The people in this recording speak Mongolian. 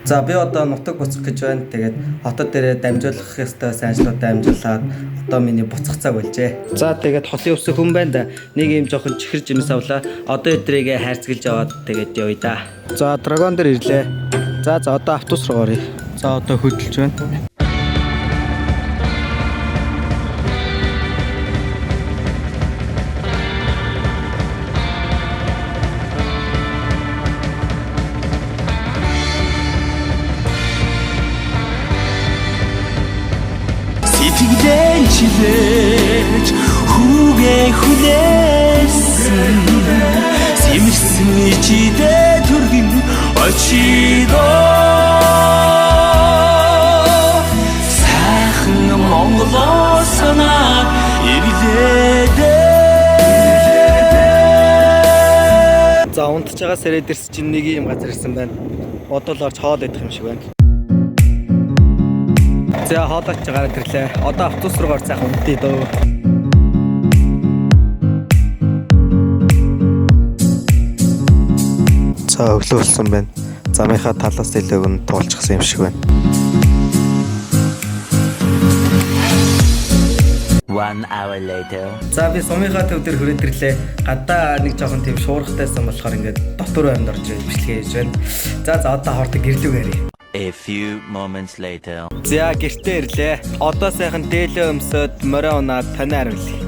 За би одоо нутаг буцах гэж байна. Тэгээд хотод дээрээ дамжуулах ёстой сайн ажлуудаа амжуулаад одоо миний буцах цаг болжээ. За тэгээд холын өсөх хүн байна да. Нэг юм жоохон чихэр жимс авлаа. Одоо өдрийгээ хайрцагж аваад тэгээд явъя да. За драгон дээр ирлээ. За одоо автобус руу оръё. За одоо хөдөлж байна. Сэтгэлэн чилээж хүүгээ хүлээсэн сэмэрсэн ичидэ төргөн очидоо сайхан Монголоо санаад ирлээ. За унтж байгаа сэрээд ирс чинь нэг юм газар ирсэн байна. Одоо л орж хоол идэх юм шиг байна. За хоолойч гараад ирлээ. Одоо автобус руу гарцаах үнэтэй дөө. За өглөө болсон байна. Замынхаа талаас дэлгээг нь туулчихсан юм шиг байна. 1 hour later. За би сумынхаа төв дээр хүрээд ирлээ. Гадаа нэг жоохон тийм шуурхтайсан болохоор ингээд дотор баймд орж бичлэгээ хийж байна. За одоо хордог гэрлүүг ярий. A few moments later. За гэртээ ирлээ. Одоо сайхан дээлээ өмсөд морио унаад тань харуулъя.